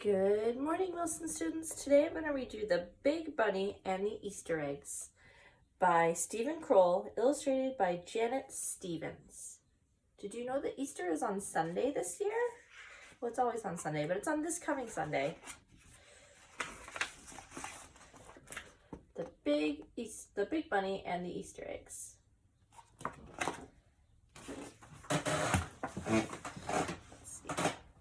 Good morning, Wilson students. Today I'm going to read you The Big Bunny and the Easter Eggs by Stephen Kroll, illustrated by Janet Stevens. Did you know that Easter is on Sunday this year? Well, it's always on Sunday, but it's on this coming Sunday. The Big Bunny and the Easter Eggs.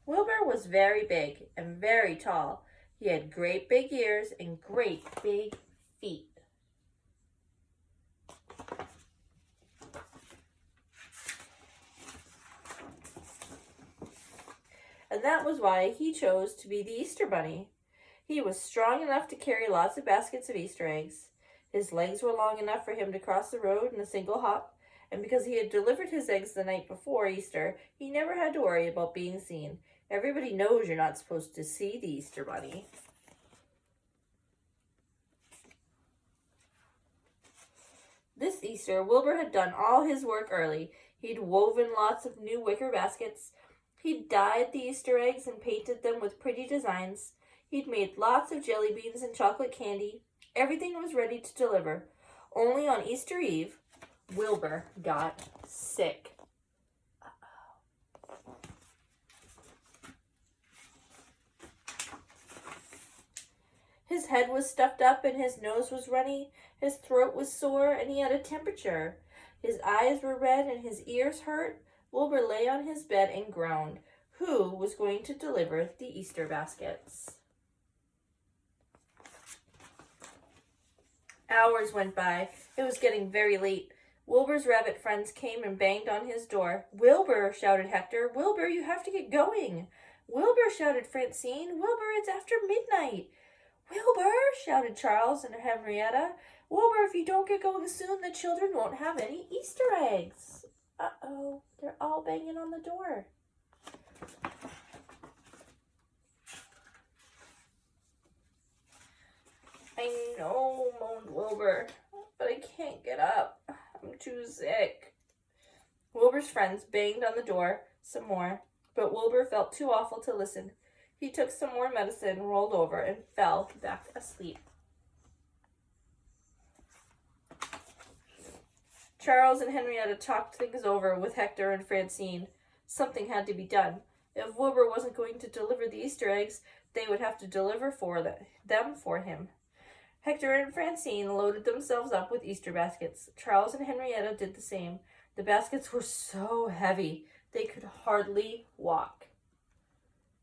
Wilbur was very big and very tall. He had great big ears and great big feet. And that was why he chose to be the Easter Bunny. He was strong enough to carry lots of baskets of Easter eggs. His legs were long enough for him to cross the road in a single hop, and because he had delivered his eggs the night before Easter, he never had to worry about being seen. Everybody knows you're not supposed to see the Easter Bunny. This Easter, Wilbur had done all his work early. He'd woven lots of new wicker baskets. He'd dyed the Easter eggs and painted them with pretty designs. He'd made lots of jelly beans and chocolate candy. Everything was ready to deliver. Only on Easter Eve, Wilbur got sick. His head was stuffed up and his nose was runny. His throat was sore and he had a temperature. His eyes were red and his ears hurt. Wilbur lay on his bed and groaned. Who was going to deliver the Easter baskets? Hours went by. It was getting very late. Wilbur's rabbit friends came and banged on his door. Wilbur, shouted Hector. Wilbur, you have to get going. Wilbur, shouted Francine. Wilbur, it's after midnight. Wilbur, shouted Charles and Henrietta. Wilbur, if you don't get going soon, the children won't have any Easter eggs. Uh-oh, they're all banging on the door. I know, moaned Wilbur, but I can't get up. I'm too sick. Wilbur's friends banged on the door some more, but Wilbur felt too awful to listen. He took some more medicine, rolled over, and fell back asleep. Charles and Henrietta talked things over with Hector and Francine. Something had to be done. If Wilbur wasn't going to deliver the Easter eggs, they would have to deliver them for him. Hector and Francine loaded themselves up with Easter baskets. Charles and Henrietta did the same. The baskets were so heavy, they could hardly walk.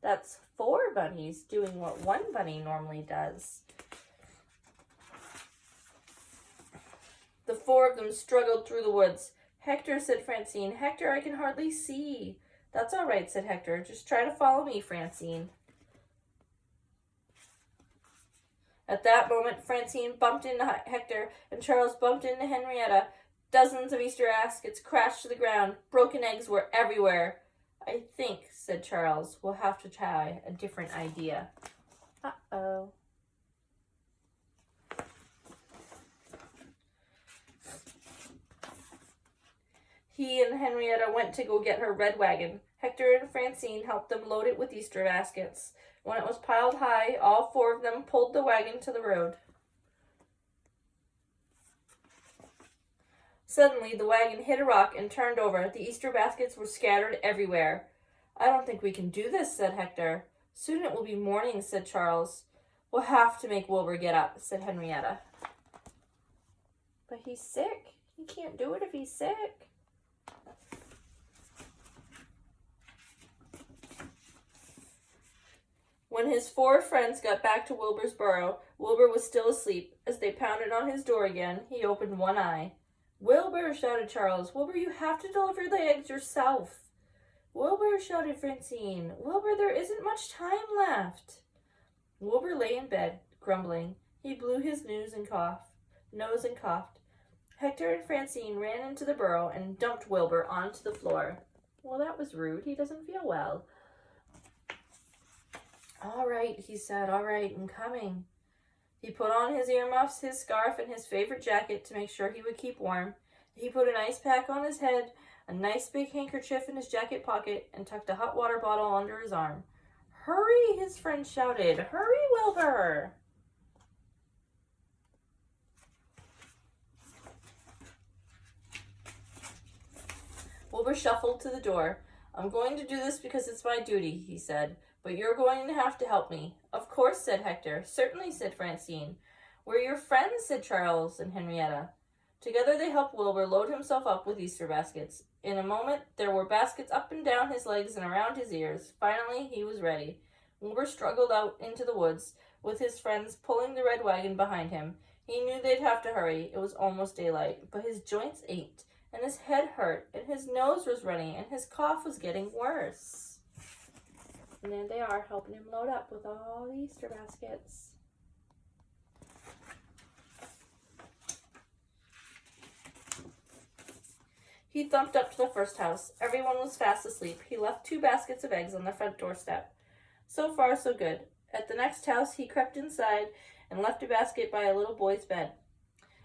That's 4 bunnies doing what 1 bunny normally does. The 4 of them struggled through the woods. Hector, said Francine. Hector, I can hardly see. That's all right, said Hector. Just try to follow me, Francine. At that moment, Francine bumped into Hector, and Charles bumped into Henrietta. Dozens of Easter baskets crashed to the ground. Broken eggs were everywhere. I think, said Charles, we'll have to try a different idea. Uh-oh. He and Henrietta went to go get her red wagon. Hector and Francine helped them load it with Easter baskets. When it was piled high, all 4 of them pulled the wagon to the road. Suddenly, the wagon hit a rock and turned over. The Easter baskets were scattered everywhere. I don't think we can do this, said Hector. Soon it will be morning, said Charles. We'll have to make Wilbur get up, said Henrietta. But he's sick. He can't do it if he's sick. When his 4 friends got back to Wilbur's burrow, Wilbur was still asleep. As they pounded on his door again, he opened one eye. Wilbur, shouted Charles. Wilbur, you have to deliver the eggs yourself. Wilbur, shouted Francine. Wilbur, there isn't much time left. Wilbur lay in bed, grumbling. He blew his nose and coughed. Hector and Francine ran into the burrow and dumped Wilbur onto the floor. Well, that was rude. He doesn't feel well. All right, he said. All right, I'm coming. He put on his earmuffs, his scarf, and his favorite jacket to make sure he would keep warm. He put an ice pack on his head, a nice big handkerchief in his jacket pocket, and tucked a hot water bottle under his arm. Hurry, his friend shouted. Hurry, Wilbur. Wilbur shuffled to the door. I'm going to do this because it's my duty, he said, but you're going to have to help me. Of course, said Hector. Certainly, said Francine. We're your friends, said Charles and Henrietta. Together they helped Wilbur load himself up with Easter baskets. In a moment, there were baskets up and down his legs and around his ears. Finally, he was ready. Wilbur struggled out into the woods, with his friends pulling the red wagon behind him. He knew they'd have to hurry. It was almost daylight, but his joints ached, and his head hurt, and his nose was running, and his cough was getting worse. And there they are, helping him load up with all the Easter baskets. He thumped up to the first house. Everyone was fast asleep. He left 2 baskets of eggs on the front doorstep. So far, so good. At the next house, he crept inside and left a basket by a little boy's bed.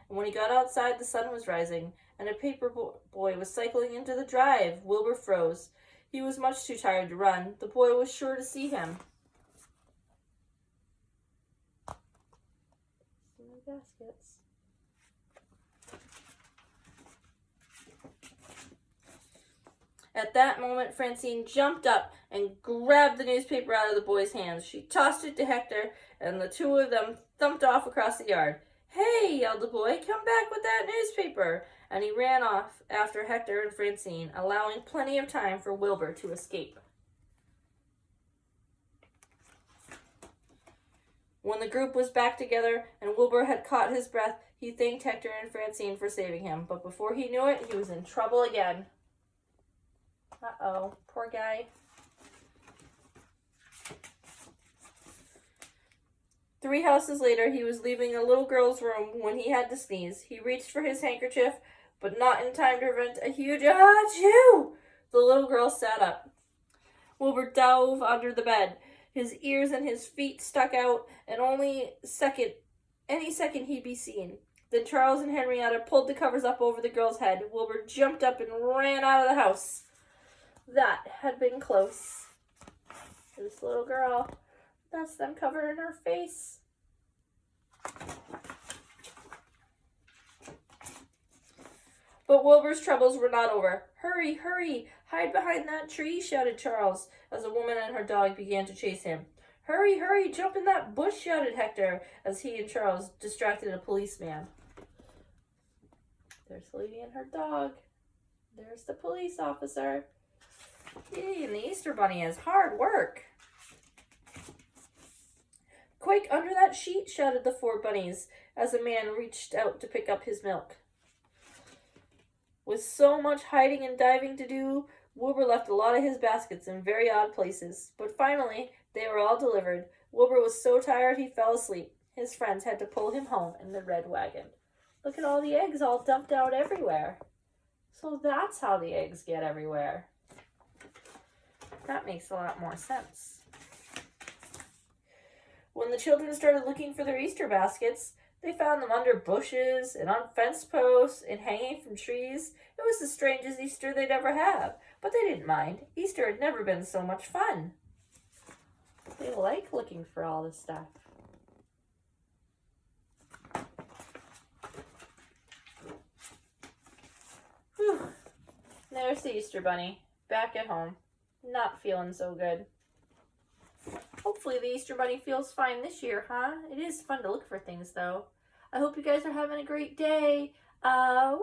And when he got outside, the sun was rising, and a paper boy was cycling into the drive. Wilbur froze. He was much too tired to run. The boy was sure to see him. Some baskets. At that moment, Francine jumped up and grabbed the newspaper out of the boy's hands. She tossed it to Hector, and the 2 of them thumped off across the yard. Hey, yelled the boy, come back with that newspaper. And he ran off after Hector and Francine, allowing plenty of time for Wilbur to escape. When the group was back together and Wilbur had caught his breath, he thanked Hector and Francine for saving him. But before he knew it, he was in trouble again. Uh-oh, poor guy. 3 houses later, he was leaving a little girl's room when he had to sneeze. He reached for his handkerchief, but not in time to prevent a huge achoo! The little girl sat up. Wilbur dove under the bed. His ears and his feet stuck out, and any second he'd be seen. Then Charles and Henrietta pulled the covers up over the girl's head. Wilbur jumped up and ran out of the house. That had been close. This little girl, that's them covering her face. But Wilbur's troubles were not over. Hurry, hurry, hide behind that tree, shouted Charles, as a woman and her dog began to chase him. Hurry, hurry, jump in that bush, shouted Hector, as he and Charles distracted a policeman. There's the lady and her dog. There's the police officer. Gee, and the Easter Bunny is hard work. Quick, under that sheet, shouted the 4 bunnies, as a man reached out to pick up his milk. With so much hiding and diving to do, Wilbur left a lot of his baskets in very odd places. But finally, they were all delivered. Wilbur was so tired he fell asleep. His friends had to pull him home in the red wagon. Look at all the eggs all dumped out everywhere. So that's how the eggs get everywhere. That makes a lot more sense. When the children started looking for their Easter baskets, they found them under bushes and on fence posts and hanging from trees. It was the strangest Easter they'd ever had, but they didn't mind. Easter had never been so much fun. They like looking for all this stuff. Whew. There's the Easter Bunny, back at home. Not feeling so good. Hopefully the Easter Bunny feels fine this year, huh? It is fun to look for things, though. I hope you guys are having a great day. Woo!